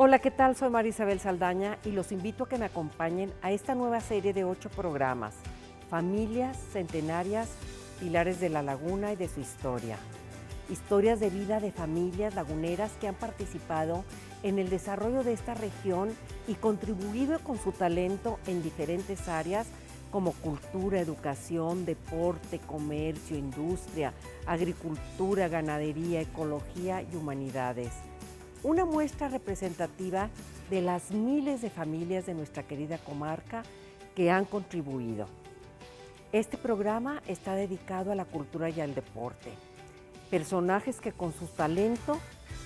Hola, ¿qué tal? Soy María Isabel Saldaña y los invito a que me acompañen a esta nueva serie de 8 programas, Familias Centenarias, Pilares de la Laguna y de su historia. Historias de vida de familias laguneras que han participado en el desarrollo de esta región y contribuido con su talento en diferentes áreas como cultura, educación, deporte, comercio, industria, agricultura, ganadería, ecología y humanidades. Una muestra representativa de las miles de familias de nuestra querida comarca que han contribuido. Este programa está dedicado a la cultura y al deporte. Personajes que con su talento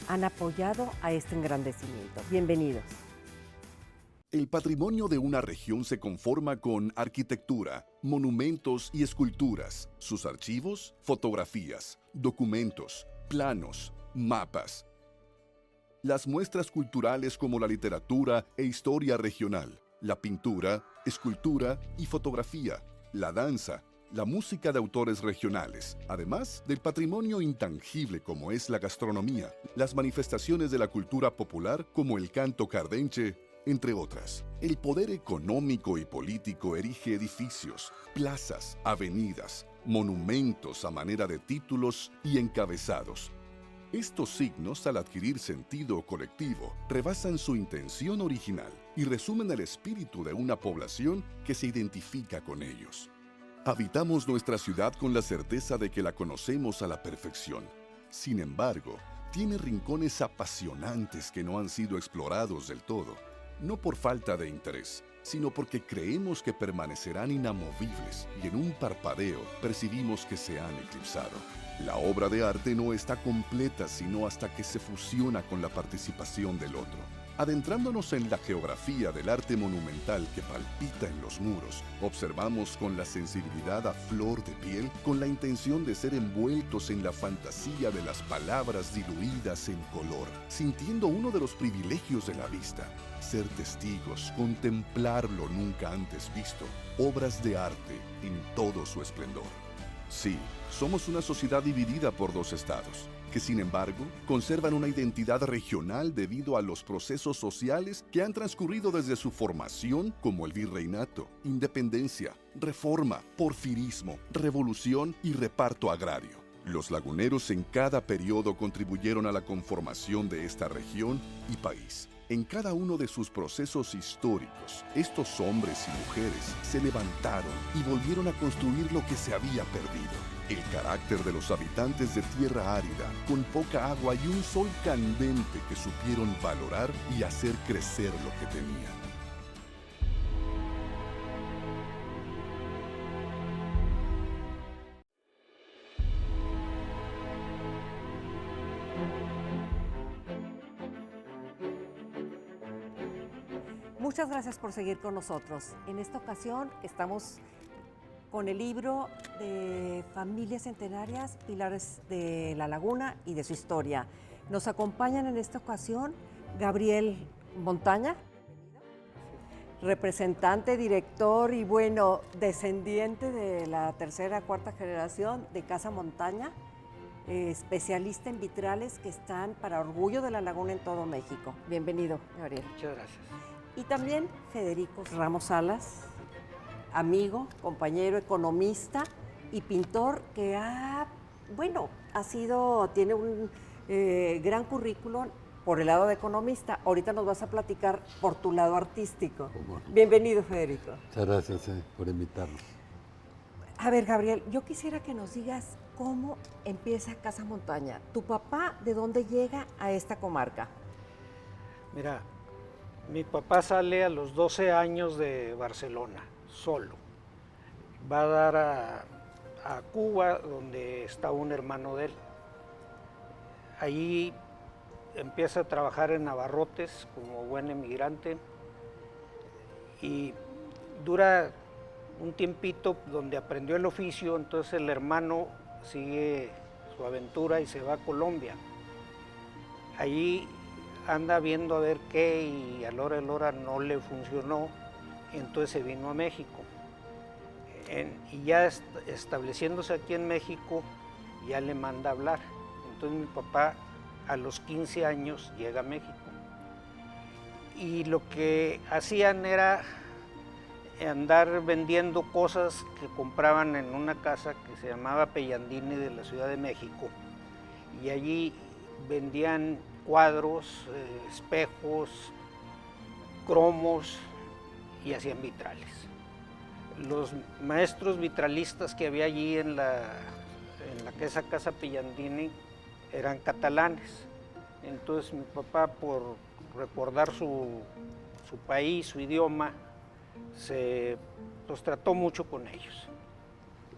han apoyado a este engrandecimiento. Bienvenidos. El patrimonio de una región se conforma con arquitectura, monumentos y esculturas, sus archivos, fotografías, documentos, planos, mapas. Las muestras culturales como la literatura e historia regional, la pintura, escultura y fotografía, la danza, la música de autores regionales, además del patrimonio intangible como es la gastronomía, las manifestaciones de la cultura popular como el canto cardenche, entre otras. El poder económico y político erige edificios, plazas, avenidas, monumentos a manera de títulos y encabezados. Estos signos, al adquirir sentido colectivo, rebasan su intención original y resumen el espíritu de una población que se identifica con ellos. Habitamos nuestra ciudad con la certeza de que la conocemos a la perfección. Sin embargo, tiene rincones apasionantes que no han sido explorados del todo, no por falta de interés, sino porque creemos que permanecerán inamovibles y en un parpadeo percibimos que se han eclipsado. La obra de arte no está completa sino hasta que se fusiona con la participación del otro. Adentrándonos en la geografía del arte monumental que palpita en los muros, observamos con la sensibilidad a flor de piel, con la intención de ser envueltos en la fantasía de las palabras diluidas en color, sintiendo uno de los privilegios de la vista, ser testigos, contemplar lo nunca antes visto, obras de arte en todo su esplendor. Sí, somos una sociedad dividida por dos estados, que sin embargo conservan una identidad regional debido a los procesos sociales que han transcurrido desde su formación como el virreinato, independencia, reforma, porfirismo, revolución y reparto agrario. Los laguneros en cada periodo contribuyeron a la conformación de esta región y país. En cada uno de sus procesos históricos, estos hombres y mujeres se levantaron y volvieron a construir lo que se había perdido. El carácter de los habitantes de tierra árida, con poca agua y un sol candente que supieron valorar y hacer crecer lo que tenían. Muchas gracias por seguir con nosotros. En esta ocasión estamos con el libro de Familias Centenarias, Pilares de la Laguna y de su historia. Nos acompañan en esta ocasión Gabriel Montaña, representante, director y bueno, descendiente de la tercera, cuarta generación de Casa Montaña, especialista en vitrales que están para orgullo de la laguna en todo México. Bienvenido, Gabriel. Muchas gracias. Y también Federico Ramos Salas, amigo, compañero, economista y pintor que tiene un gran currículum por el lado de economista. Ahorita nos vas a platicar por tu lado artístico. Bienvenido, Federico. Muchas gracias por invitarnos. A ver, Gabriel, yo quisiera que nos digas cómo empieza Casa Montaña. ¿Tu papá de dónde llega a esta comarca? Mira, mi papá sale a los 12 años de Barcelona, solo. Va a dar a Cuba, donde está un hermano de él. Allí empieza a trabajar en abarrotes como buen emigrante y dura un tiempito donde aprendió el oficio, entonces el hermano sigue su aventura y se va a Colombia. Allí anda viendo a ver qué y a la hora no le funcionó, y entonces se vino a México. Y ya estableciéndose aquí en México, ya le manda a hablar. Entonces mi papá a los 15 años llega a México. y lo que hacían era andar vendiendo cosas que compraban en una casa que se llamaba Pellandini de la Ciudad de México, y allí vendían cuadros, espejos, cromos y hacían vitrales. Los maestros vitralistas que había allí en esa casa Pellandini eran catalanes. Entonces mi papá, por recordar su país, su idioma, los trató mucho con ellos.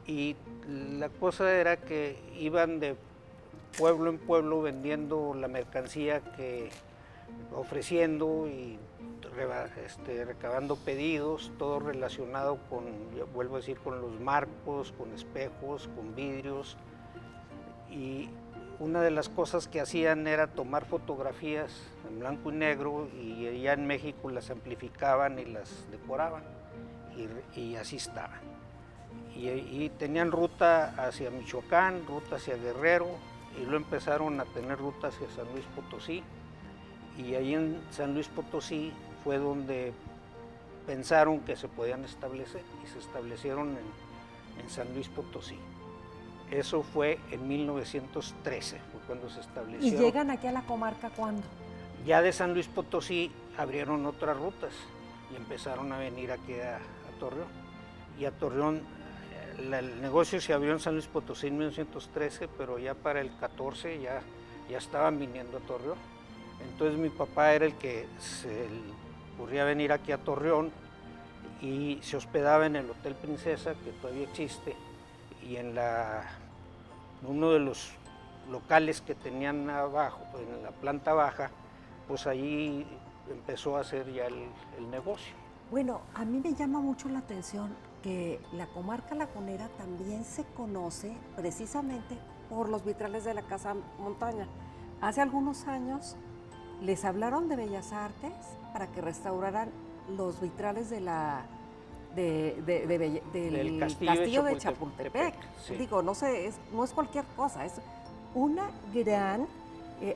Y la cosa era que iban de pueblo en pueblo vendiendo la mercancía ofreciendo y recabando pedidos, todo relacionado con, vuelvo a decir, con los marcos, con espejos, con vidrios. Y una de las cosas que hacían era tomar fotografías en blanco y negro, y allá en México las amplificaban y las decoraban, y así estaban. Y tenían ruta hacia Michoacán, ruta hacia Guerrero, y luego empezaron a tener ruta hacia San Luis Potosí, y ahí en San Luis Potosí fue donde pensaron que se podían establecer, y se establecieron en San Luis Potosí. Eso fue en 1913, fue cuando se establecieron. ¿Y llegan aquí a la comarca cuándo? Ya de San Luis Potosí abrieron otras rutas y empezaron a venir aquí a Torreón. Y a Torreón, el negocio se abrió en San Luis Potosí en 1913, pero ya para el 14 ya estaban viniendo a Torreón. Entonces mi papá era el que se le ocurría venir aquí a Torreón, y se hospedaba en el Hotel Princesa, que todavía existe, y en uno de los locales que tenían abajo, en la planta baja, pues ahí empezó a hacer ya el negocio. Bueno, a mí me llama mucho la atención que la comarca lagunera también se conoce precisamente por los vitrales de la Casa Montaña. Hace algunos años les hablaron de Bellas Artes para que restauraran los vitrales del castillo de Chapultepec. Sí. Digo, no sé, no es cualquier cosa, es una gran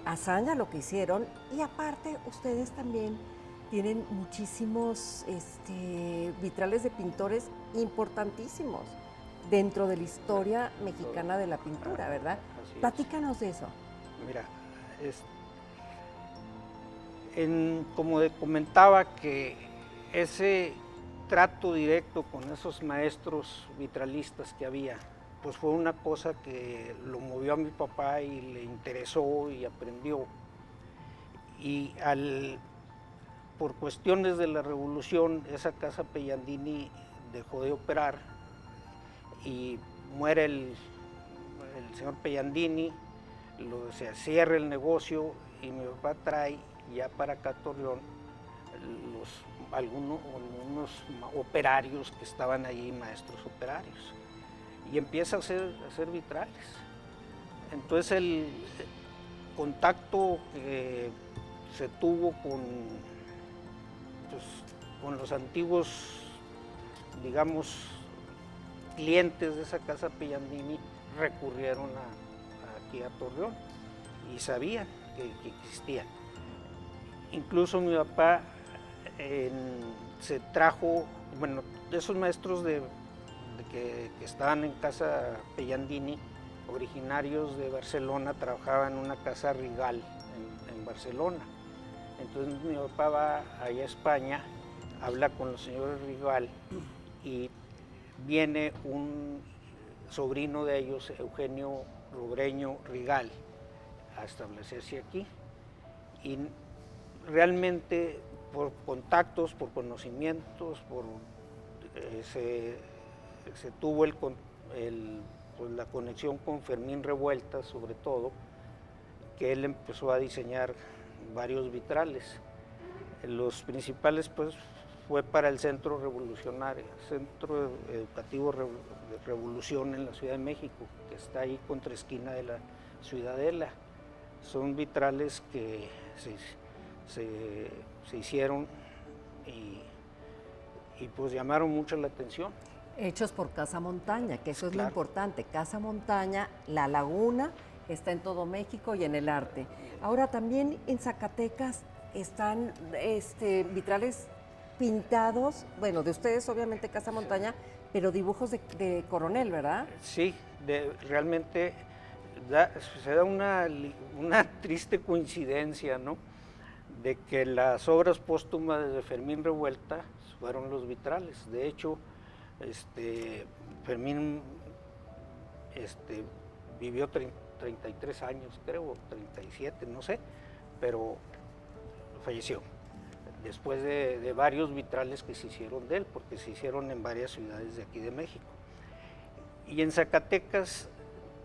hazaña lo que hicieron, y aparte ustedes también tienen muchísimos vitrales de pintores importantísimos dentro de la historia mexicana de la pintura, ¿verdad? Platícanos de eso. Mira, como comentaba, que ese trato directo con esos maestros vitralistas que había, pues fue una cosa que lo movió a mi papá y le interesó y aprendió. Y por cuestiones de la Revolución, esa casa Pellandini dejó de operar y muere el señor Pellandini, se cierra el negocio, y mi papá trae ya para acá Torreón algunos operarios que estaban allí, maestros operarios, y empieza a hacer vitrales. Entonces el contacto que se tuvo con los antiguos, digamos, clientes de esa casa Pellandini, recurrieron aquí a Torreón y sabían que existía. Incluso mi papá se trajo, bueno, de esos maestros que estaban en casa Pellandini, originarios de Barcelona, trabajaban en una casa Rigal en Barcelona. Entonces mi papá va allá a España, habla con los señores Rigal, y viene un sobrino de ellos, Eugenio Robreño Rigal, a establecerse aquí. Y realmente por contactos, por conocimientos, se tuvo pues la conexión con Fermín Revueltas, sobre todo, que él empezó a diseñar varios vitrales. Los principales pues fue para el Centro Revolucionario, Centro Educativo de Revolución en la Ciudad de México, que está ahí contra esquina de la Ciudadela. Son vitrales que se hicieron y pues llamaron mucho la atención. Hechos por Casa Montaña, que eso es Claro. lo importante. Casa Montaña, La Laguna, está en todo México y en el arte. Ahora también en Zacatecas están vitrales pintados, bueno, de ustedes obviamente Casa Montaña, pero dibujos de Coronel, ¿verdad? Sí, realmente se da una triste coincidencia, ¿no? De que las obras póstumas de Fermín Revuelta fueron los vitrales. De hecho, Fermín vivió 33 años, creo, 37, no sé, pero falleció después de varios vitrales que se hicieron de él, porque se hicieron en varias ciudades de aquí de México. Y en Zacatecas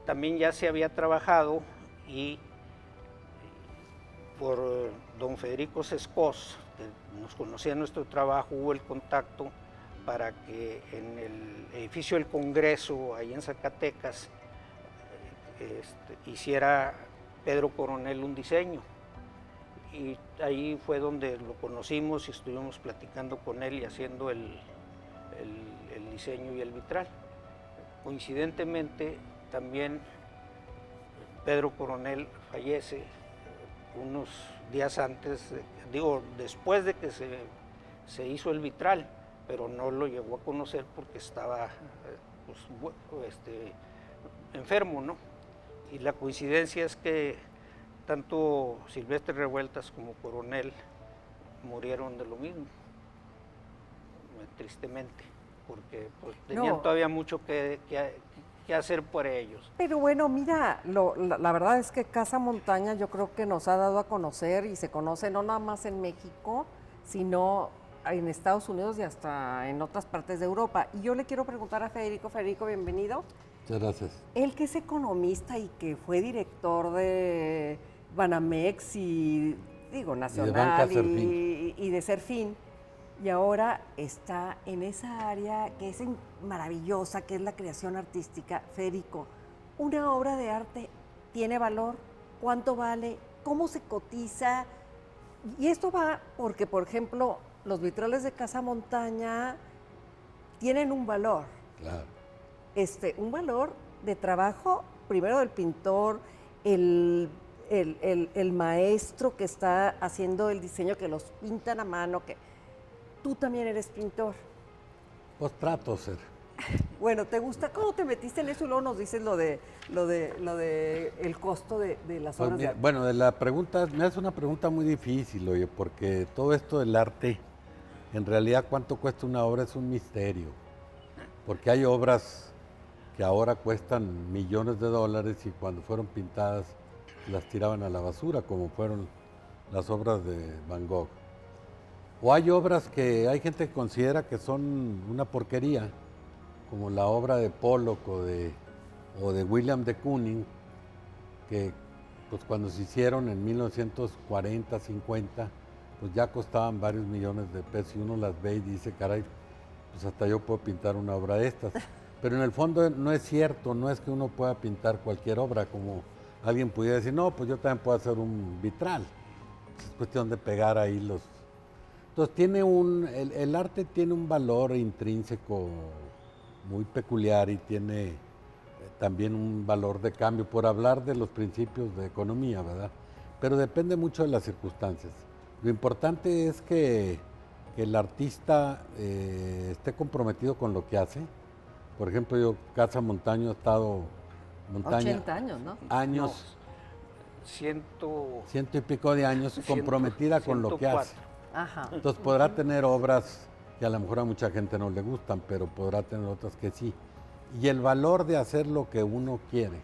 también ya se había trabajado, y por don Federico Sescós, que nos conocía nuestro trabajo, hubo el contacto para que en el edificio del Congreso, ahí en Zacatecas, hiciera Pedro Coronel un diseño. Y ahí fue donde lo conocimos y estuvimos platicando con él y haciendo el diseño y el vitral. Coincidentemente, también Pedro Coronel fallece unos días antes, después de que se hizo el vitral, pero no lo llegó a conocer porque estaba enfermo, ¿no? Y la coincidencia es que tanto Silvestre Revueltas como Coronel murieron de lo mismo, tristemente, porque pues, tenían todavía mucho que hacer por ellos. Pero bueno, mira, la verdad es que Casa Montaña yo creo que nos ha dado a conocer, y se conoce no nada más en México, sino en Estados Unidos y hasta en otras partes de Europa. Y yo le quiero preguntar a Federico. Federico, bienvenido. Muchas gracias. Él, que es economista y que fue director de Banamex y Nacional y de Serfín, y ahora está en esa área que es maravillosa, que es la creación artística. Federico, ¿una obra de arte tiene valor? ¿Cuánto vale? ¿Cómo se cotiza? Y esto va porque, por ejemplo, los vitrales de Casa Montaña tienen un valor. Claro. Un valor de trabajo, primero del pintor, el maestro que está haciendo el diseño, que los pintan a mano, que tú también eres pintor. Pues trato de ser. Bueno, ¿te gusta? ¿Cómo te metiste en eso? Y luego nos dices lo de el costo de las obras de arte. Bueno, de la pregunta, me hace una pregunta muy difícil, oye, porque todo esto del arte, en realidad cuánto cuesta una obra es un misterio, porque hay obras que ahora cuestan millones de dólares y cuando fueron pintadas las tiraban a la basura, como fueron las obras de Van Gogh. O hay obras que hay gente que considera que son una porquería, como la obra de Pollock o de William de Kooning, que pues cuando se hicieron en 1940, 50, pues ya costaban varios millones de pesos, y uno las ve y dice, caray, pues hasta yo puedo pintar una obra de estas. Pero en el fondo no es cierto, no es que uno pueda pintar cualquier obra, como alguien pudiera decir, no, pues yo también puedo hacer un vitral. Es cuestión de pegar ahí los... Entonces el arte tiene un valor intrínseco muy peculiar y tiene también un valor de cambio, por hablar de los principios de economía, ¿verdad? Pero depende mucho de las circunstancias. Lo importante es que el artista esté comprometido con lo que hace. Por ejemplo, yo, Casa Montaña, he estado... 80 años, ¿no? Años. No, ciento y pico de años comprometida con lo que hace. Ajá. Entonces podrá tener obras que a lo mejor a mucha gente no le gustan, pero podrá tener otras que sí. Y el valor de hacer lo que uno quiere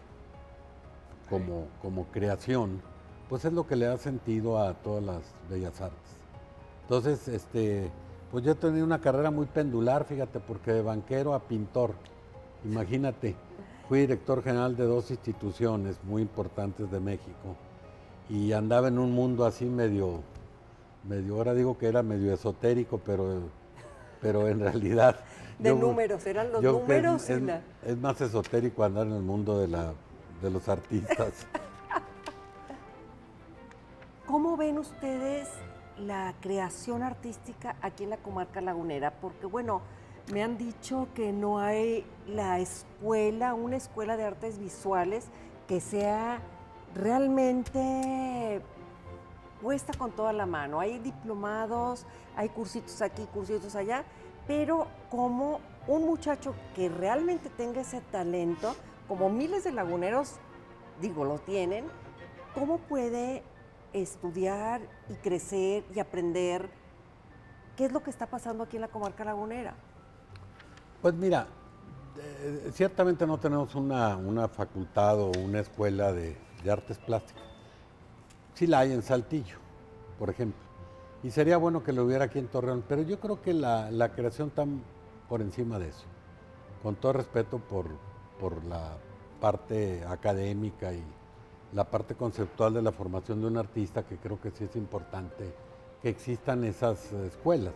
como creación, pues es lo que le da sentido a todas las bellas artes. Entonces, pues yo he tenido una carrera muy pendular, fíjate, porque de banquero a pintor, imagínate, fui director general de 2 instituciones muy importantes de México y andaba en un mundo así medio, ahora digo que era medio esotérico, pero en realidad... Números, eran los números es más esotérico andar en el mundo de los artistas. ¿Cómo ven ustedes la creación artística aquí en la comarca lagunera? Porque bueno, me han dicho que no hay una escuela de artes visuales que sea realmente puesta con toda la mano. Hay diplomados, hay cursitos aquí, cursitos allá, pero como un muchacho que realmente tenga ese talento, como miles de laguneros, digo, lo tienen, ¿cómo puede estudiar y crecer y aprender? ¿Qué es lo que está pasando aquí en la comarca lagunera? Pues mira, ciertamente no tenemos una facultad o una escuela de artes plásticas. Sí la hay en Saltillo, por ejemplo. Y sería bueno que lo hubiera aquí en Torreón, pero yo creo que la creación está por encima de eso. Con todo respeto por la parte académica y la parte conceptual de la formación de un artista, que creo que sí es importante que existan esas escuelas.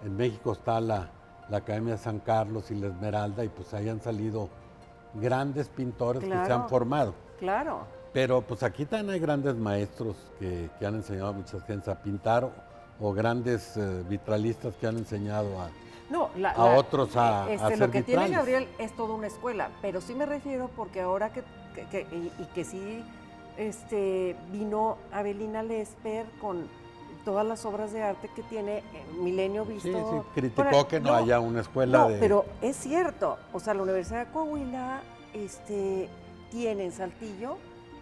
En México está la Academia de San Carlos y la Esmeralda, y pues ahí han salido grandes pintores que se han formado. Claro. Pero pues aquí también hay grandes maestros que han enseñado a muchas gentes a pintar, o grandes vitralistas que han enseñado a otros a hacer lo que vitrales. tiene Gabriel es toda una escuela, pero sí me refiero porque ahora que sí vino Avelina Lesper con todas las obras de arte que tiene Milenio Visto. Sí, criticó que no haya una escuela de... pero es cierto, o sea, la Universidad de Coahuila tiene en Saltillo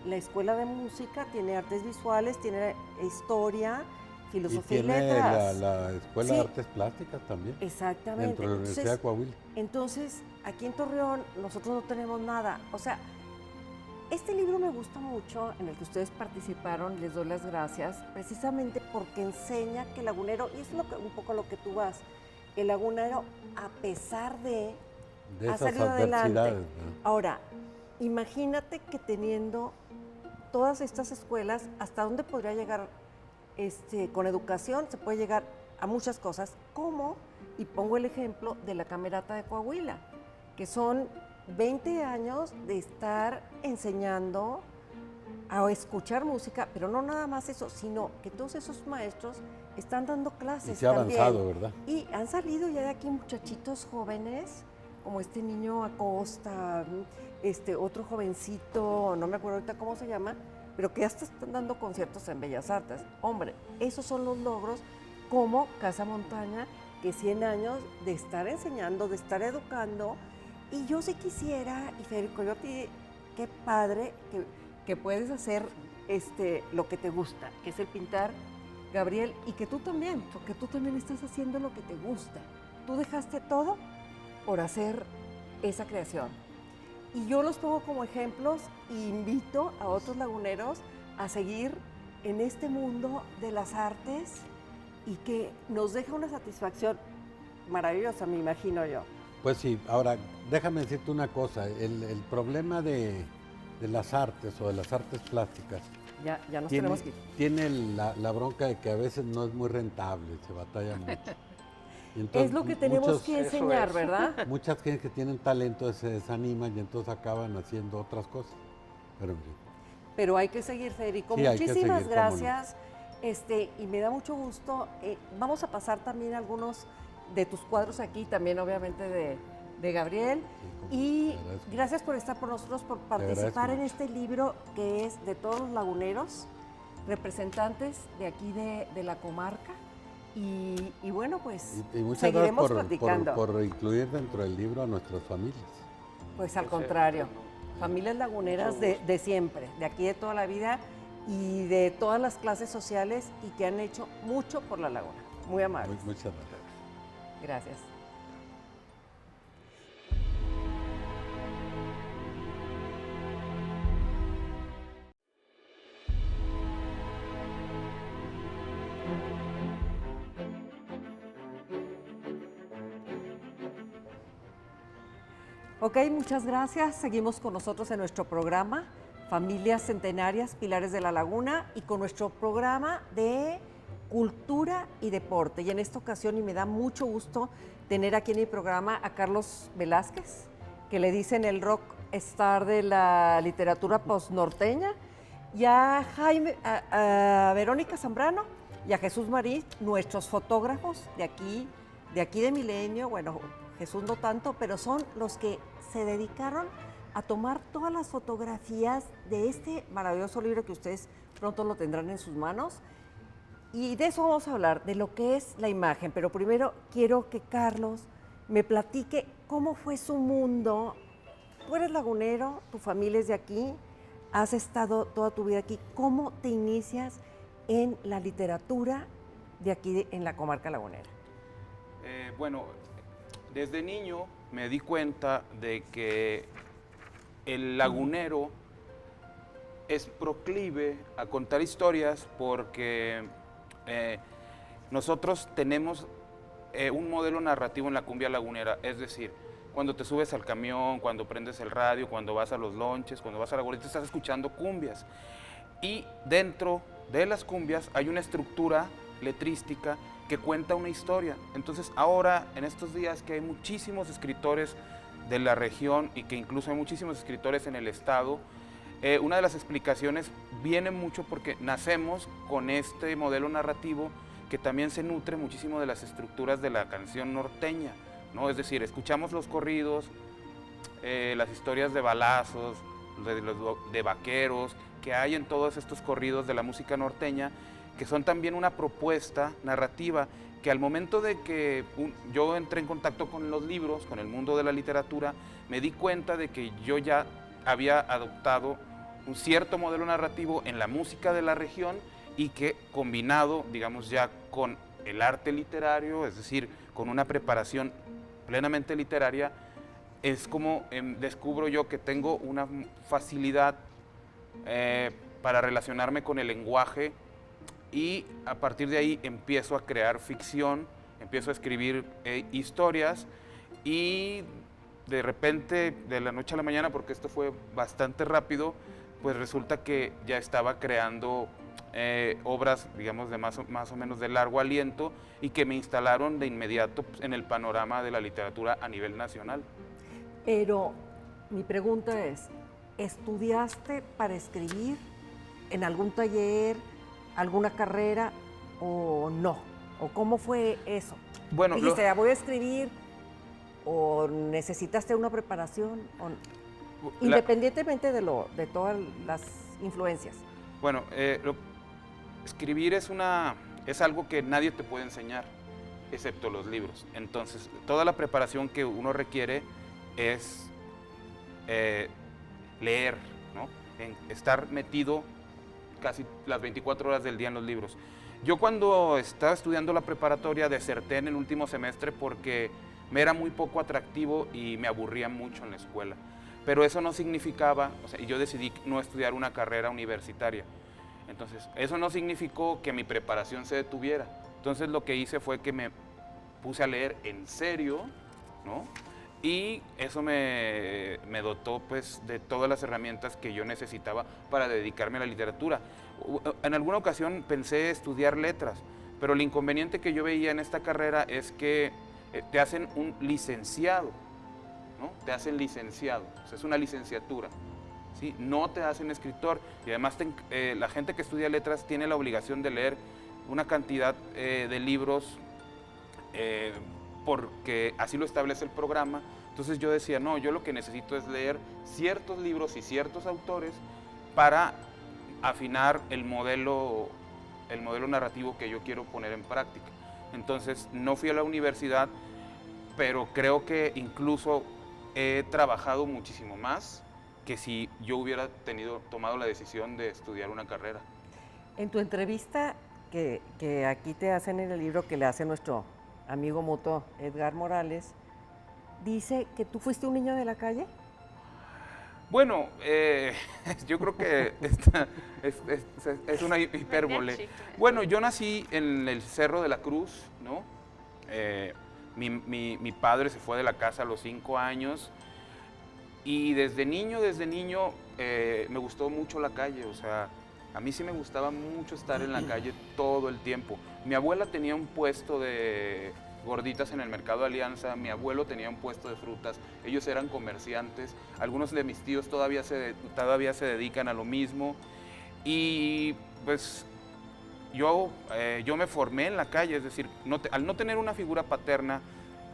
la Escuela de Música, tiene artes visuales, tiene historia, filosofía y letras. La Escuela de Artes Plásticas también. Exactamente. Dentro de la Universidad de Coahuila. Entonces, aquí en Torreón nosotros no tenemos nada. O sea, este libro me gusta mucho, en el que ustedes participaron, les doy las gracias, precisamente porque enseña que el lagunero, y es un poco lo que tú vas, el lagunero, a pesar de ha esas salido adelante. ¿No? Ahora, imagínate que teniendo todas estas escuelas, ¿hasta dónde podría llegar? Con educación se puede llegar a muchas cosas, como, y pongo el ejemplo de la Camerata de Coahuila, que son 20 años de estar enseñando a escuchar música, pero no nada más eso, sino que todos esos maestros están dando clases. Y se ha avanzado, ¿verdad? Y han salido ya de aquí muchachitos jóvenes, como este niño Acosta, otro jovencito, no me acuerdo ahorita cómo se llama, pero que ya están dando conciertos en Bellas Artes. Hombre, esos son los logros, como Casa Montaña, que 100 años de estar enseñando, de estar educando. Y yo sí quisiera, y Federico, qué padre que puedes hacer lo que te gusta, que es el pintar, Gabriel, y que tú también, porque tú también estás haciendo lo que te gusta. Tú dejaste todo por hacer esa creación. Y yo los pongo como ejemplos e invito a otros laguneros a seguir en este mundo de las artes y que nos deja una satisfacción maravillosa, me imagino yo. Pues sí, ahora déjame decirte una cosa, el problema de las artes o de las artes plásticas ya nos tenemos que ir. Tiene la bronca de que a veces no es muy rentable, se batalla mucho. Entonces, es lo que tenemos que enseñar, ¿verdad? Muchas gentes que tienen talento se desaniman y entonces acaban haciendo otras cosas. Pero hay que seguir, Federico. Sí, muchísimas gracias. Y me da mucho gusto. Vamos a pasar también algunos de tus cuadros aquí, también obviamente de Gabriel. Sí, y gracias por estar por nosotros, por participar en este libro que es de todos los laguneros, representantes de aquí de la comarca. Y bueno, pues y muchas seguiremos gracias platicando. por incluir dentro del libro a nuestras familias. Pues al contrario, familias laguneras de siempre, de aquí de toda la vida y de todas las clases sociales y que han hecho mucho por la laguna. Muy amables. Muchas gracias. Gracias. Ok, muchas gracias. Seguimos con nosotros en nuestro programa Familias Centenarias, Pilares de la Laguna, y con nuestro programa de cultura y deporte. Y en esta ocasión, y me da mucho gusto tener aquí en mi programa a Carlos Velázquez, que le dicen el rock star de la literatura postnorteña, y a Verónica Zambrano y a Jesús Marí, nuestros fotógrafos de aquí de Milenio. Bueno, Jesús no tanto, pero son los que se dedicaron a tomar todas las fotografías de este maravilloso libro que ustedes pronto lo tendrán en sus manos. Y de eso vamos a hablar, de lo que es la imagen, pero primero quiero que Carlos me platique cómo fue su mundo. Tú eres lagunero, tu familia es de aquí, has estado toda tu vida aquí. ¿Cómo te inicias en la literatura de aquí en la comarca lagunera? Bueno, desde niño me di cuenta de que el lagunero es proclive a contar historias porque nosotros tenemos un modelo narrativo en la cumbia lagunera, es decir, cuando te subes al camión, cuando prendes el radio, cuando vas a los lonches, cuando vas a la gordita, estás escuchando cumbias. Y dentro de las cumbias hay una estructura letrística que cuenta una historia. Entonces ahora, en estos días que hay muchísimos escritores de la región y que incluso hay muchísimos escritores en el estado, una de las explicaciones viene mucho porque nacemos con este modelo narrativo que también se nutre muchísimo de las estructuras de la canción norteña, ¿no? Es decir, escuchamos los corridos, las historias de balazos, de vaqueros, que hay en todos estos corridos de la música norteña, que son también una propuesta narrativa que al momento de que yo entré en contacto con los libros, con el mundo de la literatura, me di cuenta de que yo ya había adoptado un cierto modelo narrativo en la música de la región y que combinado, digamos, ya con el arte literario, es decir, con una preparación plenamente literaria, es como descubro yo que tengo una facilidad para relacionarme con el lenguaje y a partir de ahí empiezo a crear ficción, empiezo a escribir historias y de repente, de la noche a la mañana, porque esto fue bastante rápido, pues resulta que ya estaba creando obras, digamos, de más o menos de largo aliento y que me instalaron de inmediato en el panorama de la literatura a nivel nacional. Pero mi pregunta es, ¿estudiaste para escribir en algún taller, alguna carrera o no? ¿O cómo fue eso? Bueno, dijiste, ya voy a escribir, o necesitaste una preparación, independientemente de todas las influencias. Bueno, escribir es algo que nadie te puede enseñar, excepto los libros. Entonces, toda la preparación que uno requiere es leer, ¿no? Estar metido casi las 24 horas del día en los libros. Yo cuando estaba estudiando la preparatoria deserté en el último semestre porque me era muy poco atractivo y me aburría mucho en la escuela. Pero eso no significaba, o sea, yo decidí no estudiar una carrera universitaria. Entonces, eso no significó que mi preparación se detuviera. Entonces, lo que hice fue que me puse a leer en serio, ¿no? Y eso me dotó, pues, de todas las herramientas que yo necesitaba para dedicarme a la literatura. En alguna ocasión pensé estudiar letras, pero el inconveniente que yo veía en esta carrera es que te hacen un licenciado, ¿no? Te hacen licenciado, o sea, es una licenciatura, ¿sí? No te hacen escritor y además la gente que estudia letras tiene la obligación de leer una cantidad de libros porque así lo establece el programa. Entonces yo decía, no, yo lo que necesito es leer ciertos libros y ciertos autores para afinar el modelo narrativo que yo quiero poner en práctica. Entonces no fui a la universidad, pero creo que incluso he trabajado muchísimo más que si yo hubiera tomado la decisión de estudiar una carrera. En tu entrevista que aquí te hacen en el libro que le hace nuestro amigo mutuo Edgar Morales, dice que tú fuiste un niño de la calle. Bueno, yo creo que es una hipérbole. Bueno, yo nací en el Cerro de la Cruz, ¿no? Mi padre se fue de la casa a los 5 años y desde niño me gustó mucho la calle, o sea, a mí sí me gustaba mucho estar en la calle todo el tiempo. Mi abuela tenía un puesto de gorditas en el Mercado Alianza, mi abuelo tenía un puesto de frutas, ellos eran comerciantes, algunos de mis tíos todavía se dedican a lo mismo y pues yo me formé en la calle, es decir, al no tener una figura paterna,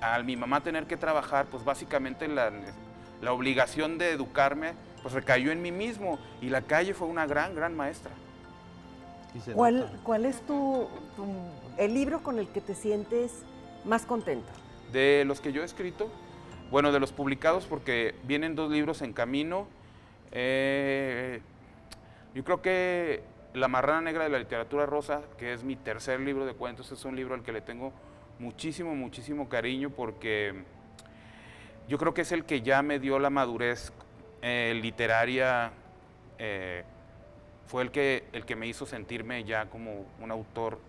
al mi mamá tener que trabajar, pues básicamente la obligación de educarme pues recayó en mí mismo y la calle fue una gran maestra. Y se ¿Cuál, nota. cuál es el libro con el que te sientes más contento? De los que yo he escrito, bueno, de los publicados, porque vienen 2 libros en camino. Yo creo que La Marrana Negra de la Literatura Rosa, que es mi tercer libro de cuentos, es un libro al que le tengo muchísimo, muchísimo cariño, porque yo creo que es el que ya me dio la madurez literaria, fue el que me hizo sentirme ya como un autor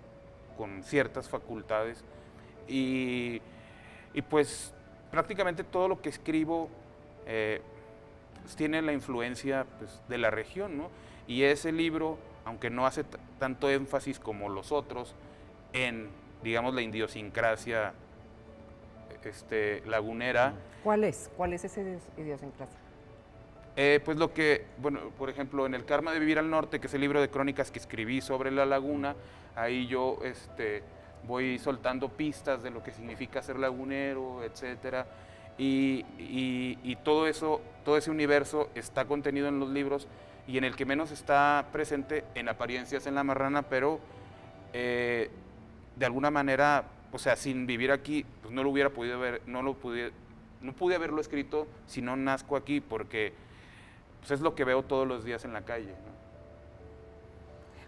con ciertas facultades. Y pues prácticamente todo lo que escribo tiene la influencia pues, de la región, ¿no? Y ese libro, aunque no hace tanto énfasis como los otros en, digamos, la idiosincrasia lagunera. ¿Cuál es? ¿Cuál es ese idiosincrasia? Pues lo que, bueno, por ejemplo, en El Karma de Vivir al Norte, que es el libro de crónicas que escribí sobre la laguna, ahí yo voy soltando pistas de lo que significa ser lagunero, etcétera. Y todo eso, todo ese universo está contenido en los libros, y en el que menos está presente en apariencias en La Marrana, pero de alguna manera, o sea, sin vivir aquí, pues no lo hubiera podido ver, no pude haberlo escrito si no nazco aquí, porque pues es lo que veo todos los días en la calle, ¿no?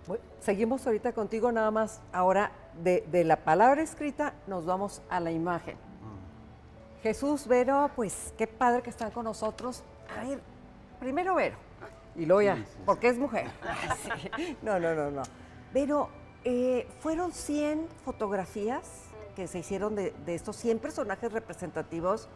Bueno, seguimos ahorita contigo, nada más ahora de la palabra escrita nos vamos a la imagen. Jesús, Vero, pues qué padre que están con nosotros. A ver, primero Vero, y luego ya, porque es mujer. Sí. No. Vero, fueron 100 fotografías que se hicieron de estos 100 personajes representativos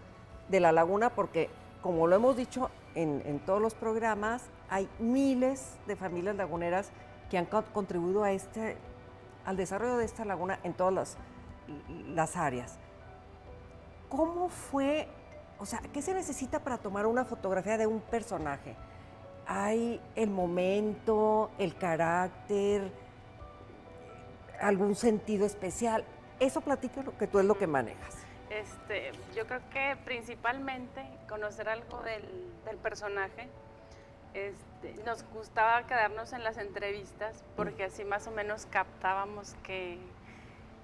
de la laguna, porque como lo hemos dicho en todos los programas, hay miles de familias laguneras que han contribuido al desarrollo de esta laguna en todas las áreas. ¿Cómo fue? O sea, ¿qué se necesita para tomar una fotografía de un personaje? ¿Hay el momento, el carácter, algún sentido especial? Eso platícalo, que tú es lo que manejas. Yo creo que principalmente conocer algo del personaje. Nos gustaba quedarnos en las entrevistas porque así más o menos captábamos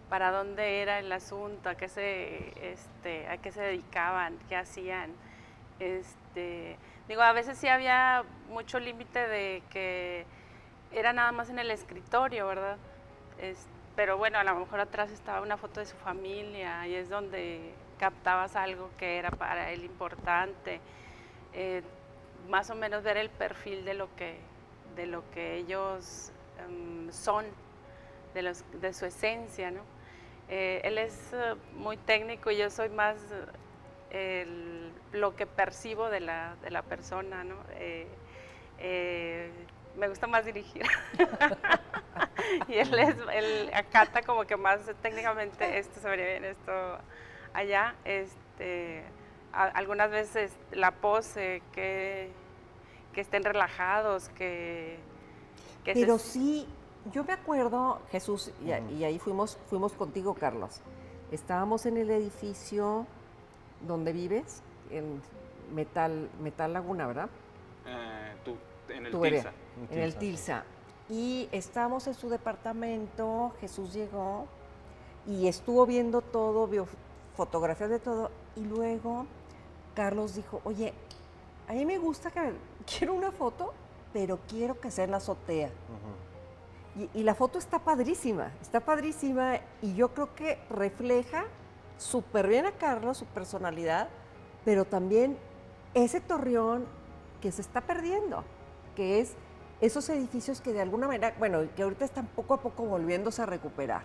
para dónde era el asunto, a qué se dedicaban, qué hacían. A veces sí había mucho límite de que era nada más en el escritorio, ¿verdad? Pero bueno, a lo mejor atrás estaba una foto de su familia y es donde captabas algo que era para él importante. Más o menos ver el perfil de lo que ellos son, de su esencia, ¿no? Él es muy técnico y yo soy más lo que percibo de la persona, ¿no? Me gusta más dirigir. Y él acata como que más técnicamente esto se vería bien, esto allá. Algunas veces la pose, que estén relajados, Pero sí, yo me acuerdo, Jesús, y ahí fuimos contigo, Carlos. Estábamos en el edificio donde vives, en Metal Laguna, ¿verdad? En el Tubería, Tilsa. en el Tilsa. Y estábamos en su departamento, Jesús llegó y estuvo viendo todo, vio fotografías de todo, y luego Carlos dijo, oye, a mí me gusta quiero una foto, pero quiero que sea en la azotea. Y la foto está padrísima, y yo creo que refleja súper bien a Carlos, su personalidad, pero también ese Torreón que se está perdiendo, que es esos edificios que de alguna manera, bueno, que ahorita están poco a poco volviéndose a recuperar.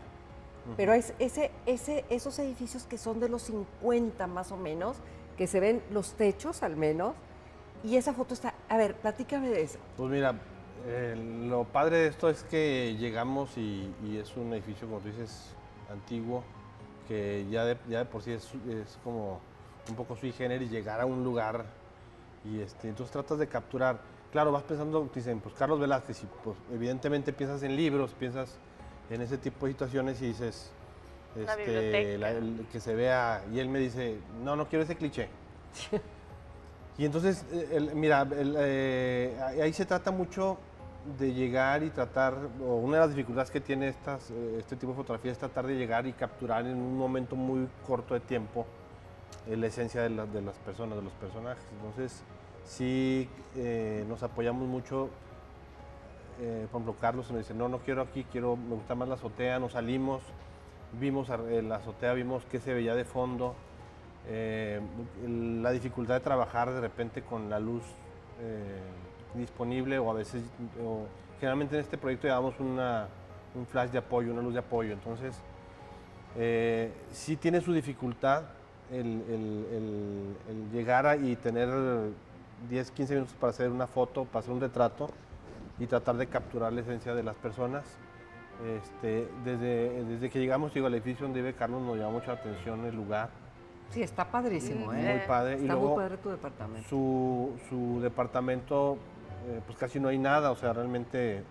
Pero es esos edificios que son de los 50 más o menos, que se ven los techos al menos, y esa foto está... A ver, platícame de eso. Pues mira, lo padre de esto es que llegamos y es un edificio, como tú dices, antiguo, que ya de por sí es como un poco sui generis llegar a un lugar y entonces tratas de capturar. Claro, vas pensando, dicen, pues Carlos Velázquez, y pues evidentemente piensas en libros, piensas en ese tipo de situaciones y dices, que se vea, y él me dice, no quiero ese cliché. Y entonces, mira, ahí se trata mucho de llegar y tratar, o una de las dificultades que tiene este tipo de fotografía es tratar de llegar y capturar en un momento muy corto de tiempo la esencia de las personas, de los personajes. Entonces, sí nos apoyamos mucho. Por ejemplo, Carlos nos dice, no quiero aquí, me gusta más la azotea, nos salimos, vimos la azotea, vimos qué se veía de fondo, la dificultad de trabajar de repente con la luz disponible, o a veces, generalmente en este proyecto llevamos un flash de apoyo, una luz de apoyo, entonces sí tiene su dificultad el llegar y tener 10, 15 minutos para hacer una foto, para hacer un retrato y tratar de capturar la esencia de las personas. Desde que llegamos, al edificio donde vive Carlos, nos llamó mucho la atención el lugar. Sí, está padrísimo, Muy padre. Está muy padre tu departamento. Su departamento, pues casi no hay nada, o sea, realmente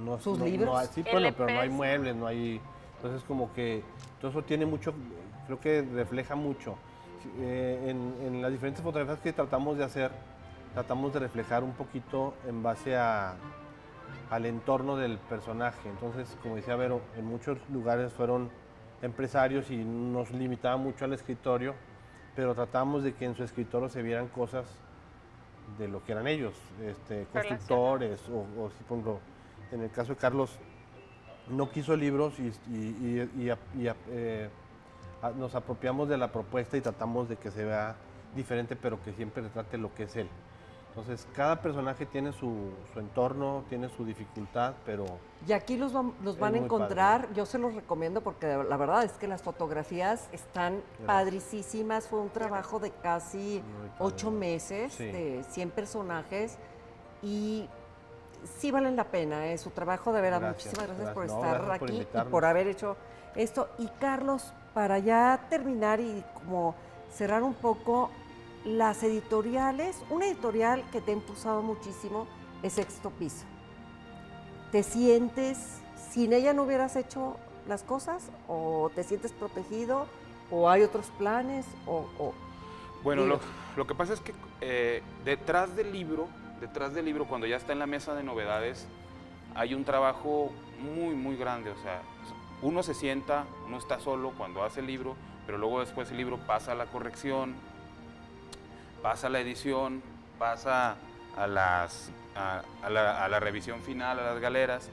no. ¿Sus no, libros? No hay, sí, bueno, pero no hay muebles, no hay. Entonces, como que todo eso tiene mucho, creo que refleja mucho. En las diferentes fotografías que tratamos de hacer, tratamos de reflejar un poquito en base al entorno del personaje. Entonces, como decía Vero, en muchos lugares fueron empresarios y nos limitaba mucho al escritorio, pero tratamos de que en su escritorio se vieran cosas de lo que eran ellos, constructores, o si por ejemplo, en el caso de Carlos, no quiso libros nos apropiamos de la propuesta y tratamos de que se vea diferente, pero que siempre retrate lo que es él. Entonces, cada personaje tiene su entorno, tiene su dificultad, pero... Y aquí los van a encontrar, padre. Yo se los recomiendo porque la verdad es que las fotografías están padricísimas. Fue un trabajo de casi 8 meses, de 100 personajes, y sí valen la pena, su trabajo, de verdad. Muchísimas gracias por estar aquí y por haber hecho esto. Y Carlos, para ya terminar y como cerrar un poco, las editoriales, una editorial que te ha impulsado muchísimo es Sexto Piso. ¿Te sientes, sin ella no hubieras hecho las cosas, o te sientes protegido, o hay otros planes, Bueno, lo que pasa es que detrás del libro, cuando ya está en la mesa de novedades, hay un trabajo muy, muy grande. O sea, uno se sienta, uno está solo cuando hace el libro, pero luego después el libro pasa a la corrección, pasa a la edición, pasa a la revisión final, a las galeras,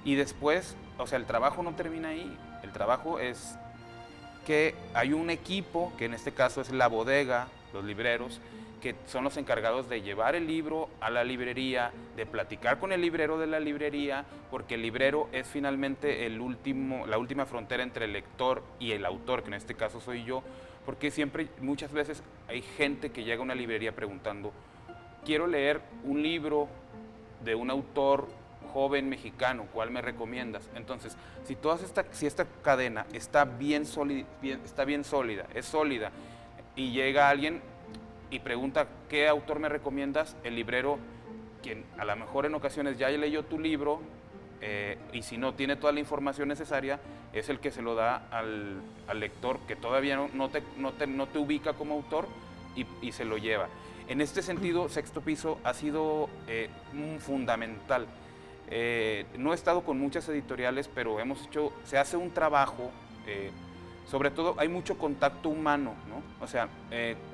y después, o sea, el trabajo no termina ahí. El trabajo es que hay un equipo, que en este caso es la bodega, los libreros, que son los encargados de llevar el libro a la librería, de platicar con el librero de la librería, porque el librero es finalmente la última frontera entre el lector y el autor, que en este caso soy yo, porque muchas veces hay gente que llega a una librería preguntando, quiero leer un libro de un autor joven mexicano, ¿cuál me recomiendas? Entonces, si esta cadena está bien sólida, es sólida, y llega alguien y pregunta, ¿qué autor me recomiendas? El librero, quien a lo mejor en ocasiones ya leyó tu libro, y si no tiene toda la información necesaria, es el que se lo da al lector que todavía no te ubica como autor, y se lo lleva. En este sentido, Sexto Piso ha sido fundamental. No he estado con muchas editoriales, pero se hace un trabajo, sobre todo hay mucho contacto humano, ¿no? O sea,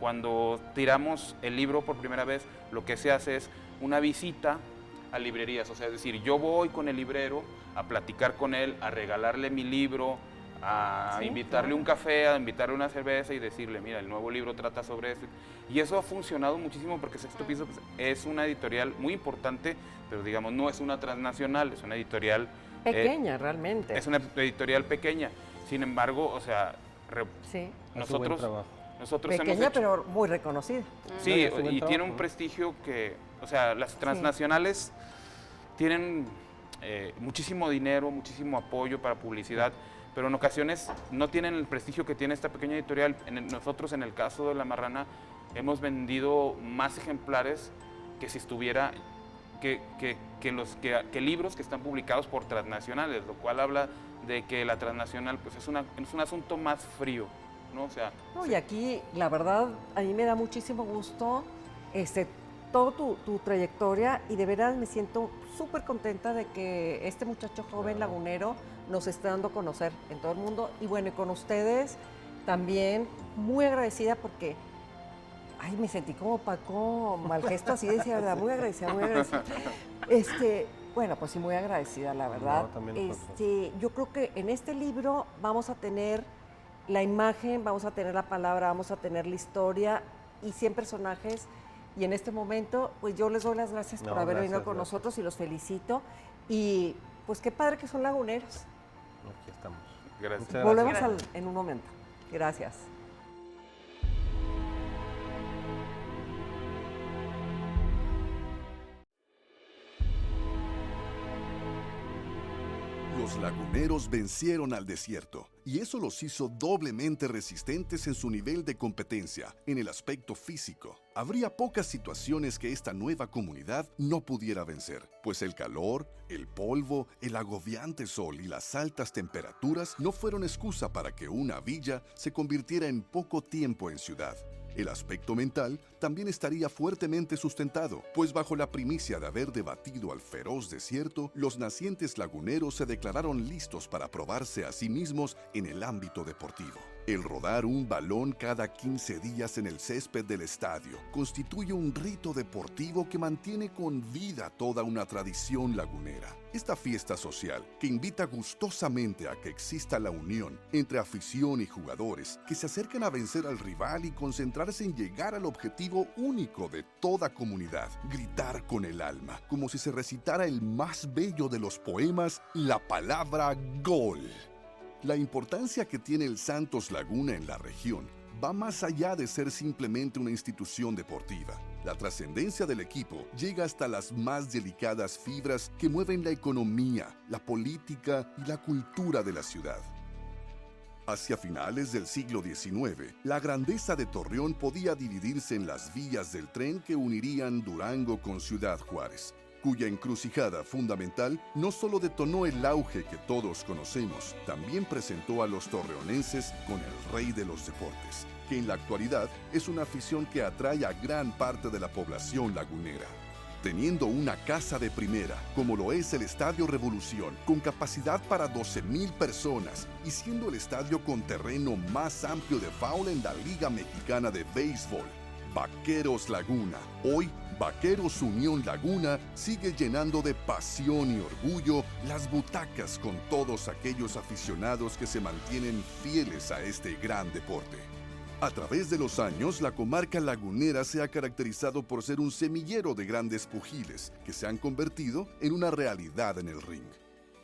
cuando tiramos el libro por primera vez, lo que se hace es una visita a librerías, o sea, es decir, yo voy con el librero a platicar con él, a regalarle mi libro, a invitarle un café, a invitarle una cerveza y decirle, mira, el nuevo libro trata sobre eso. Y eso ha funcionado muchísimo porque Sexto Piso es una editorial muy importante, pero digamos, no es una transnacional, es una editorial... pequeña, realmente. Es una editorial pequeña. Sin embargo, o sea, nosotros pequeña, pero muy reconocida. Sí, y tiene un prestigio que, o sea, las transnacionales tienen muchísimo dinero, muchísimo apoyo para publicidad, pero en ocasiones no tienen el prestigio que tiene esta pequeña editorial. Nosotros, en el caso de La Marrana, hemos vendido más ejemplares que si estuviera, que libros que están publicados por transnacionales, lo cual habla de que la transnacional pues es un asunto más frío, ¿no? O sea, no, y aquí, la verdad, a mí me da muchísimo gusto toda tu trayectoria y de veras me siento súper contenta de que este muchacho joven lagunero nos esté dando a conocer en todo el mundo. Y bueno, y con ustedes también muy agradecida porque, ay, me sentí como Paco Malgesto, así decía, ¿verdad? Muy agradecida, muy agradecida. Bueno, pues sí, muy agradecida, la verdad. No, también Yo creo que en este libro vamos a tener la imagen, vamos a tener la palabra, vamos a tener la historia y 100 personajes. Y en este momento, pues yo les doy las gracias por haber venido con nosotros y los felicito. Y pues qué padre que son laguneros. Aquí estamos. Gracias. Volvemos en un momento. Gracias. Los laguneros vencieron al desierto, y eso los hizo doblemente resistentes en su nivel de competencia, en el aspecto físico. Habría pocas situaciones que esta nueva comunidad no pudiera vencer, pues el calor, el polvo, el agobiante sol y las altas temperaturas no fueron excusa para que una villa se convirtiera en poco tiempo en ciudad. El aspecto mental también estaría fuertemente sustentado, pues bajo la primicia de haber debatido al feroz desierto, los nacientes laguneros se declararon listos para probarse a sí mismos en el ámbito deportivo. El rodar un balón cada 15 días en el césped del estadio constituye un rito deportivo que mantiene con vida toda una tradición lagunera. Esta fiesta social, que invita gustosamente a que exista la unión entre afición y jugadores que se acercan a vencer al rival y concentrarse en llegar al objetivo único de toda comunidad, gritar con el alma, como si se recitara el más bello de los poemas, la palabra gol. La importancia que tiene el Santos Laguna en la región va más allá de ser simplemente una institución deportiva. La trascendencia del equipo llega hasta las más delicadas fibras que mueven la economía, la política y la cultura de la ciudad. Hacia finales del siglo XIX, la grandeza de Torreón podía dividirse en las vías del tren que unirían Durango con Ciudad Juárez, cuya encrucijada fundamental no solo detonó el auge que todos conocemos, también presentó a los torreonenses con el rey de los deportes, que en la actualidad es una afición que atrae a gran parte de la población lagunera. Teniendo una casa de primera, como lo es el Estadio Revolución, con capacidad para 12,000 personas, y siendo el estadio con terreno más amplio de faul en la Liga Mexicana de Béisbol, Vaqueros Laguna, hoy Vaqueros Unión Laguna, sigue llenando de pasión y orgullo las butacas con todos aquellos aficionados que se mantienen fieles a este gran deporte. A través de los años, la comarca lagunera se ha caracterizado por ser un semillero de grandes pugiles que se han convertido en una realidad en el ring.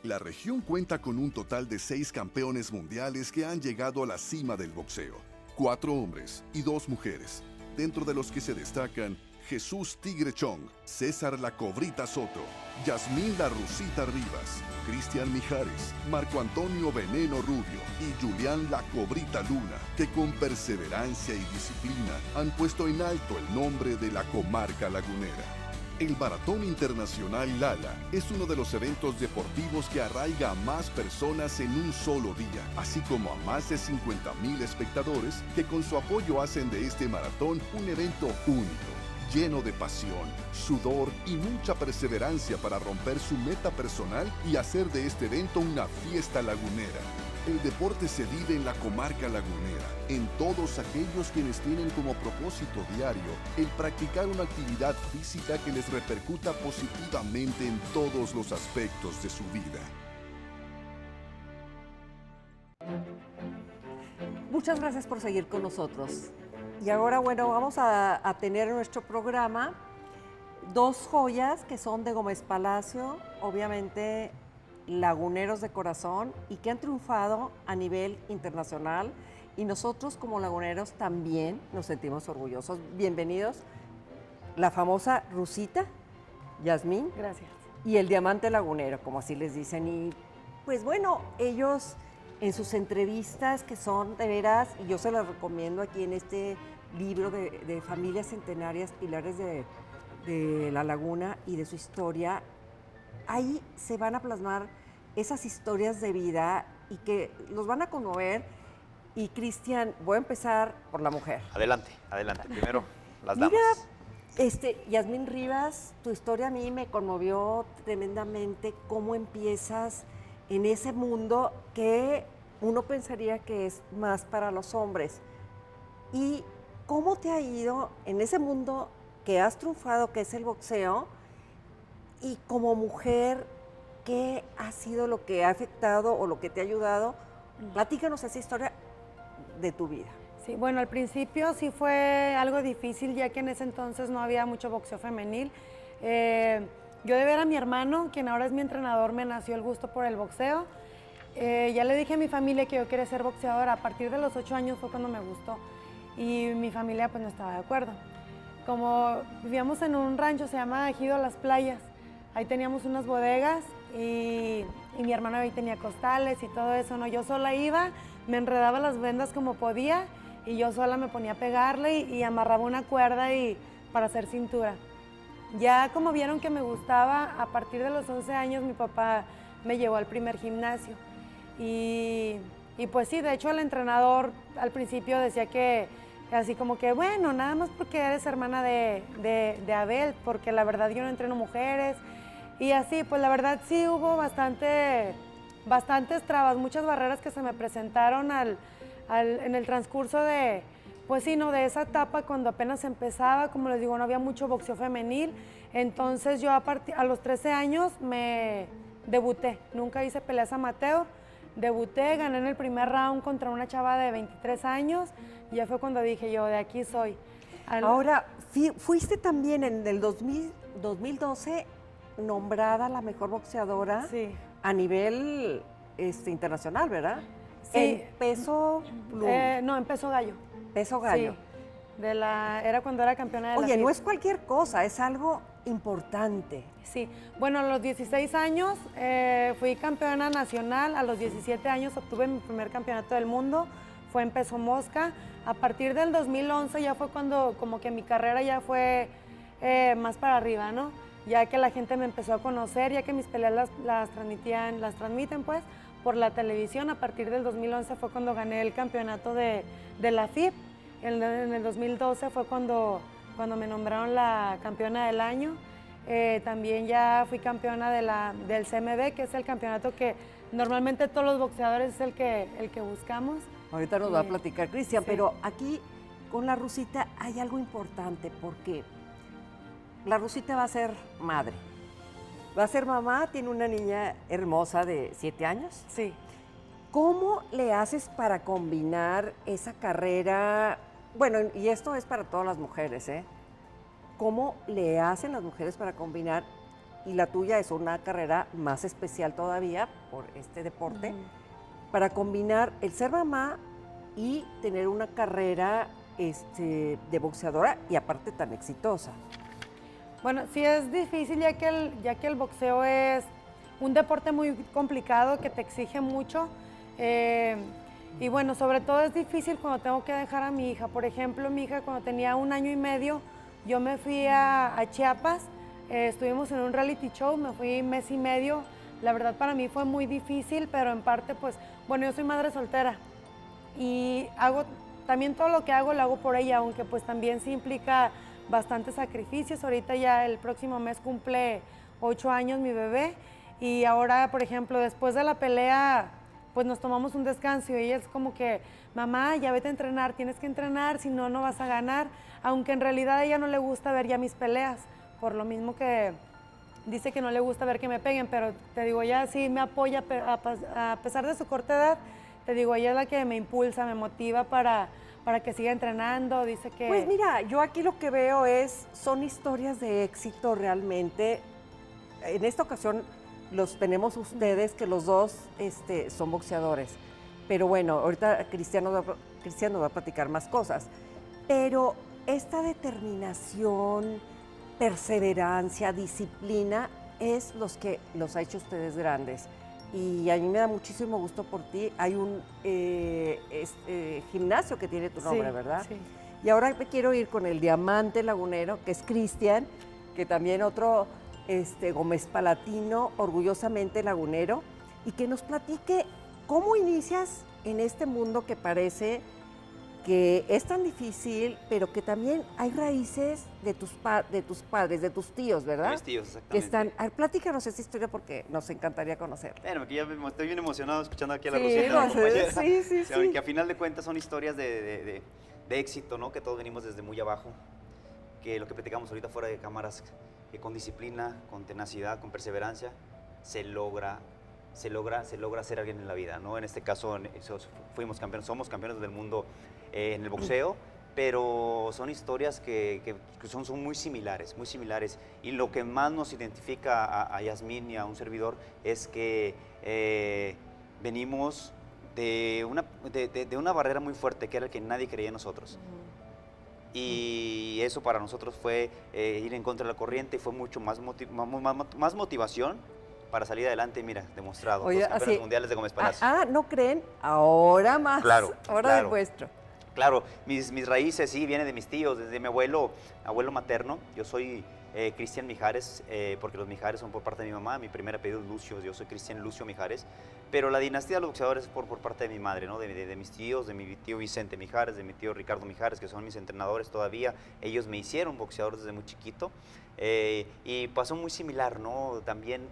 La región cuenta con un total de 6 campeones mundiales que han llegado a la cima del boxeo, 4 hombres y 2 mujeres, dentro de los que se destacan Jesús Tigre Chong, César La Cobrita Soto, Yasmín La Rusita Rivas, Cristian Mijares, Marco Antonio Veneno Rubio y Julián La Cobrita Luna, que con perseverancia y disciplina han puesto en alto el nombre de la comarca lagunera. El Maratón Internacional Lala es uno de los eventos deportivos que arraiga a más personas en un solo día, así como a más de 50,000 espectadores que con su apoyo hacen de este maratón un evento único, lleno de pasión, sudor y mucha perseverancia para romper su meta personal y hacer de este evento una fiesta lagunera. El deporte se vive en la comarca lagunera, en todos aquellos quienes tienen como propósito diario el practicar una actividad física que les repercuta positivamente en todos los aspectos de su vida. Muchas gracias por seguir con nosotros. Y ahora, bueno, vamos a tener en nuestro programa 2 joyas que son de Gómez Palacio, obviamente laguneros de corazón y que han triunfado a nivel internacional. Y nosotros como laguneros también nos sentimos orgullosos. Bienvenidos, la famosa Rusita, Yasmín. Gracias. Y el Diamante Lagunero, como así les dicen. Y pues bueno, ellos en sus entrevistas que son de veras, y yo se las recomiendo aquí en este libro de familias centenarias, pilares de la laguna y de su historia, ahí se van a plasmar esas historias de vida y que los van a conmover. Y Cristian, voy a empezar por la mujer. Adelante, adelante. Primero, las Mira, damas. Yasmín Rivas, tu historia a mí me conmovió tremendamente, cómo empiezas en ese mundo que uno pensaría que es más para los hombres. ¿Y cómo te ha ido en ese mundo que has triunfado, que es el boxeo? Y como mujer, ¿qué ha sido lo que ha afectado o lo que te ha ayudado? Platícanos esa historia de tu vida. Sí, bueno, al principio sí fue algo difícil, ya que en ese entonces no había mucho boxeo femenil. Yo de ver a mi hermano, quien ahora es mi entrenador, me nació el gusto por el boxeo. Ya le dije a mi familia que yo quería ser boxeadora. A partir de los 8 años fue cuando me gustó y mi familia pues no estaba de acuerdo. Como vivíamos en un rancho, se llama Ejido Las Playas, ahí teníamos unas bodegas y mi hermano ahí tenía costales y todo eso, ¿no? Yo sola iba, me enredaba las vendas como podía y yo sola me ponía a pegarle y amarraba una cuerda para hacer cintura. Ya como vieron que me gustaba, a partir de los 11 años mi papá me llevó al primer gimnasio. Y pues sí, de hecho el entrenador al principio decía que así como que, bueno, nada más porque eres hermana de Abel, porque la verdad yo no entreno mujeres. Y así, pues la verdad sí hubo bastantes trabas, muchas barreras que se me presentaron en el transcurso de, pues sí, no, de esa etapa cuando apenas empezaba, como les digo, no había mucho boxeo femenil. Entonces yo a los 13 años me debuté, nunca hice peleas amateur. Debuté, gané en el primer round contra una chava de 23 años y ya fue cuando dije yo, de aquí soy. Ahora, fuiste también en el 2012 nombrada la mejor boxeadora a nivel internacional, ¿verdad? Sí. En peso pluma. No, en peso gallo. Peso gallo. Sí. Era cuando era campeona de la Oye, FIB. no es cualquier cosa, es algo importante. Sí, bueno, a los 16 años fui campeona nacional, a los 17 años obtuve mi primer campeonato del mundo, fue en peso mosca. A partir del 2011 ya fue cuando como que mi carrera ya fue más para arriba, ¿no? Ya que la gente me empezó a conocer, ya que mis peleas las transmiten pues por la televisión. A partir del 2011 fue cuando gané el campeonato de la FIB. En el 2012 fue cuando me nombraron la campeona del año. También ya fui campeona del CMB, que es el campeonato que normalmente todos los boxeadores es el que buscamos. Ahorita nos va a platicar Cristian, sí. pero aquí con la Rusita hay algo importante porque la Rusita va a ser madre. Va a ser mamá, tiene una niña hermosa de 7 años. Sí. ¿Cómo le haces para combinar esa carrera? Bueno, y esto es para todas las mujeres, ¿eh? ¿Cómo le hacen las mujeres para combinar? Y la tuya es una carrera más especial todavía por este deporte, para combinar el ser mamá y tener una carrera de boxeadora y aparte tan exitosa. Bueno, sí es difícil ya que el boxeo es un deporte muy complicado que te exige mucho. Y bueno, sobre todo es difícil cuando tengo que dejar a mi hija. Por ejemplo, mi hija cuando tenía 1 año y medio, yo me fui a Chiapas, estuvimos en un reality show, me fui 1 mes y medio. La verdad para mí fue muy difícil, pero en parte pues, bueno, yo soy madre soltera y también todo lo que hago lo hago por ella, aunque pues también sí implica bastantes sacrificios. Ahorita ya el próximo mes cumple 8 años mi bebé y ahora, por ejemplo, después de la pelea, pues nos tomamos un descanso y ella es como que, mamá, ya vete a entrenar, tienes que entrenar, si no, no vas a ganar. Aunque en realidad a ella no le gusta ver ya mis peleas, por lo mismo que dice que no le gusta ver que me peguen, pero te digo, ella sí me apoya, a pesar de su corta edad, te digo, ella es la que me impulsa, me motiva para que siga entrenando, dice que... Pues mira, yo aquí lo que veo son historias de éxito realmente. En esta ocasión los tenemos ustedes, que los dos son boxeadores. Pero bueno, ahorita Cristian nos va a platicar más cosas. Pero esta determinación, perseverancia, disciplina, es los que los ha hecho ustedes grandes. Y a mí me da muchísimo gusto por ti. Hay un gimnasio que tiene tu nombre, sí, ¿verdad? Sí. Y ahora me quiero ir con el diamante lagunero, que es Cristian, que también otro Gómez Palatino, orgullosamente lagunero, y que nos platique cómo inicias en este mundo que parece que es tan difícil, pero que también hay raíces de tus padres, de tus tíos, ¿verdad? Mis tíos, exactamente. Que están, a ver, platícanos esa historia porque nos encantaría conocerla. Bueno, que ya estoy bien emocionado escuchando aquí a la Sí, Rosita, no mi sé, compañera. sí, O sea, sí. que a final de cuentas son historias de éxito, ¿no? Que todos venimos desde muy abajo, que lo que platicamos ahorita fuera de cámaras, que con disciplina, con tenacidad, con perseverancia, se logra ser alguien en la vida, ¿no? En este caso fuimos campeones, somos campeones del mundo en el boxeo, pero son historias que son muy similares, y lo que más nos identifica a Yasmín y a un servidor es que venimos de una barrera muy fuerte, que era el que nadie creía en nosotros. Y eso para nosotros fue ir en contra de la corriente y fue mucho más motivación para salir adelante. Mira, demostrado, Oye, los campeones así, mundiales de Gómez Palacio. ¿no creen? Ahora más. Claro, Ahora claro. demuestro. Claro, mis raíces sí vienen de mis tíos, desde mi abuelo materno. Yo soy Cristian Mijares, porque los Mijares son por parte de mi mamá. Mi primer apellido es Lucio, yo soy Cristian Lucio Mijares. Pero la dinastía de los boxeadores es por parte de mi madre, ¿no? De mis tíos, de mi tío Vicente Mijares, de mi tío Ricardo Mijares, que son mis entrenadores todavía. Ellos me hicieron boxeador desde muy chiquito. Y pasó muy similar, ¿no? También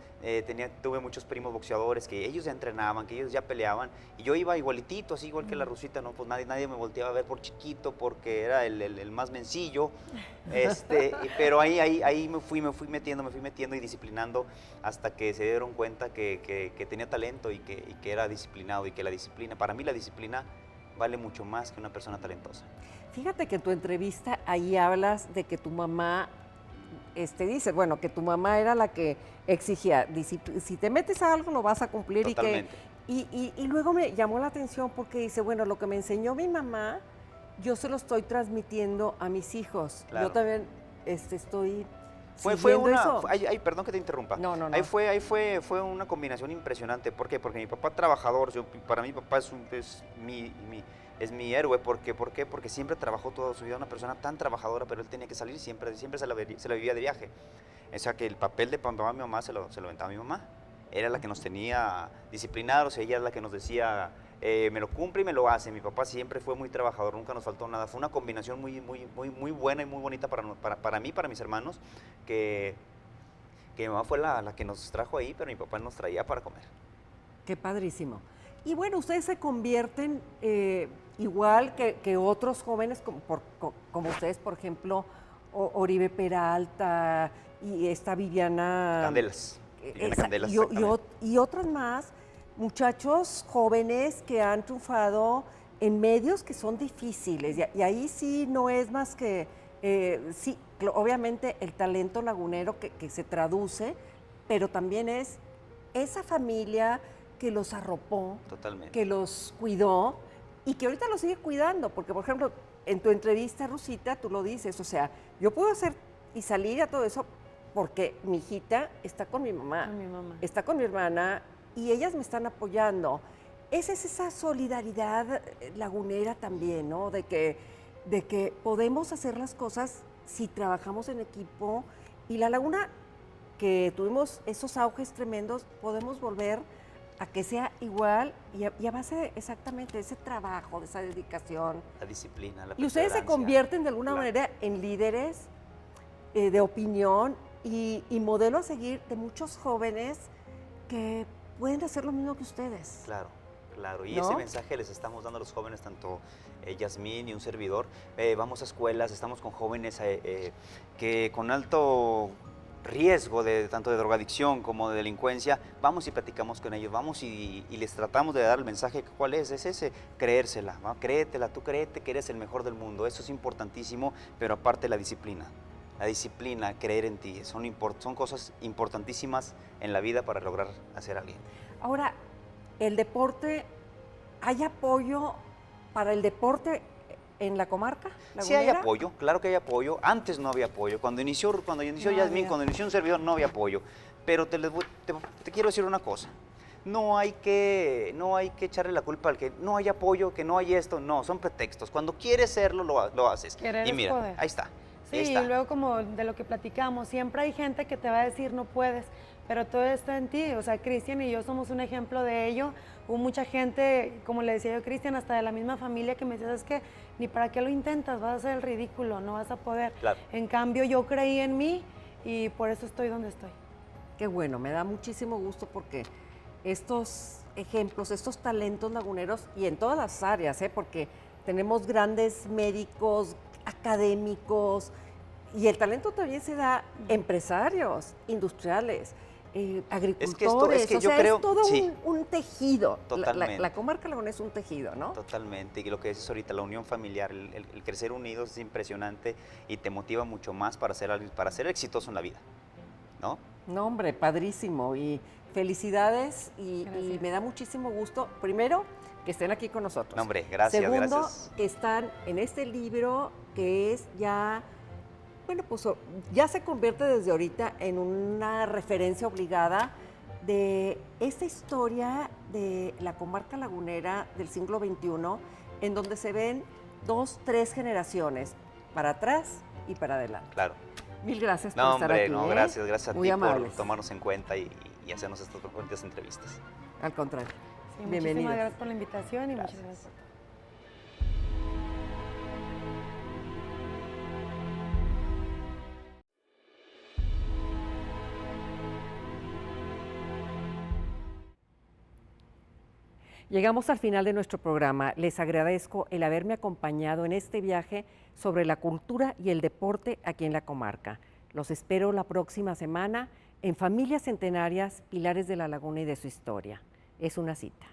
tuve muchos primos boxeadores que ellos ya entrenaban, que ellos ya peleaban, y yo iba igualitito, así igual que la Rosita, ¿no? Pues nadie me volteaba a ver por chiquito porque era el más mencillo, pero ahí me fui metiendo y disciplinando hasta que se dieron cuenta que tenía talento y que era disciplinado, y que la disciplina, para mí la disciplina vale mucho más que una persona talentosa. Fíjate que en tu entrevista ahí hablas de que tu mamá, dices, bueno, que tu mamá era la que exigía, si te metes a algo lo vas a cumplir. Totalmente. Y luego me llamó la atención porque dice, bueno, lo que me enseñó mi mamá, yo se lo estoy transmitiendo a mis hijos. Claro. Yo también estoy Fue siguiendo eso. perdón que te interrumpa. No. Ahí fue una combinación impresionante. ¿Por qué? Porque mi papá trabajador, para mí papá es mi héroe. ¿Por qué? Porque siempre trabajó toda su vida, una persona tan trabajadora, pero él tenía que salir siempre se la vivía de viaje. O sea que el papel de papá a mi mamá se lo aventaba a mi mamá. Era la que nos tenía disciplinados, ella es la que nos decía, me lo cumple y me lo hace. Mi papá siempre fue muy trabajador, nunca nos faltó nada. Fue una combinación muy buena y muy bonita para mí, para mis hermanos, que mi mamá fue la que nos trajo ahí, pero mi papá nos traía para comer. Qué padrísimo. Y bueno, ustedes se convierten igual que otros jóvenes, como ustedes, por ejemplo, Oribe Peralta y esta Viviana Candelas. Candelas, y otros más, muchachos jóvenes que han triunfado en medios que son difíciles. Y ahí sí no es más que, sí, obviamente el talento lagunero que se traduce, pero también es esa familia que los arropó, Totalmente. que los cuidó y que ahorita los sigue cuidando. Porque, por ejemplo, en tu entrevista, Rosita, tú lo dices, o sea, yo puedo hacer y salir a todo eso porque mi hijita está con mi mamá, está con mi hermana y ellas me están apoyando. Esa es esa solidaridad lagunera también, ¿no? De que podemos hacer las cosas si trabajamos en equipo, y la Laguna, que tuvimos esos auges tremendos, podemos volver a que sea igual y a base exactamente de ese trabajo, de esa dedicación. La disciplina, la Y ustedes se perseverancia. convierten de alguna Claro. manera en líderes de opinión y modelo a seguir de muchos jóvenes que pueden hacer lo mismo que ustedes. Claro. Y ¿No? ese mensaje les estamos dando a los jóvenes, tanto Yasmín y un servidor. Vamos a escuelas, estamos con jóvenes que con alto riesgo tanto de drogadicción como de delincuencia, vamos y platicamos con ellos, vamos y les tratamos de dar el mensaje. ¿Cuál es? Es ese, creérsela, ¿no? Créetela, tú créete que eres el mejor del mundo, eso es importantísimo, pero aparte la disciplina, creer en ti, son cosas importantísimas en la vida para lograr hacer alguien. Ahora, el deporte, ¿hay apoyo para el deporte en la comarca Sí hay lagunera? apoyo, claro que hay apoyo. Antes no había apoyo. Cuando inició Yasmín, cuando inició un servidor, no había apoyo. Pero te quiero decir una cosa. No hay que echarle la culpa al que no hay apoyo, que no hay esto. No, son pretextos. Cuando quieres serlo, lo haces. Querer y es mira, poder. ahí está. Sí, está. y luego como de lo que platicamos, siempre hay gente que te va a decir no puedes, pero todo está en ti. O sea, Cristian y yo somos un ejemplo de ello. Hubo mucha gente, como le decía yo a Cristian, hasta de la misma familia que me decía, es que ni para qué lo intentas, vas a hacer el ridículo, no vas a poder. Claro. En cambio, yo creí en mí y por eso estoy donde estoy. Qué bueno, me da muchísimo gusto porque estos ejemplos, estos talentos laguneros y en todas las áreas, porque tenemos grandes médicos, académicos y el talento también se da empresarios, industriales, agricultores, que o yo sea, creo- es todo sí. un tejido. Totalmente. La comarca lagunera es un tejido, ¿no? Totalmente, y lo que dices ahorita, la unión familiar, el crecer unidos es impresionante y te motiva mucho más para ser exitoso en la vida, ¿no? No, hombre, padrísimo y felicidades y Gracias. me da muchísimo gusto, primero, que estén aquí con nosotros. No, hombre, gracias, Segundo, gracias. que están en este libro que es ya, bueno, pues ya se convierte desde ahorita en una referencia obligada de esta historia de la comarca lagunera del siglo XXI, en donde se ven 2, 3 generaciones, para atrás y para adelante. Claro. Mil gracias por No, estar hombre, aquí. no, ¿eh? gracias a Muy ti amables. por tomarnos en cuenta y hacernos estas bonitas entrevistas. Al contrario. Sí, muchísimas Bienvenidos. gracias por la invitación y muchas Gracias. gracias. Llegamos al final de nuestro programa. Les agradezco el haberme acompañado en este viaje sobre la cultura y el deporte aquí en la comarca. Los espero la próxima semana en Familias Centenarias, Pilares de la Laguna y de su historia. Es una cita.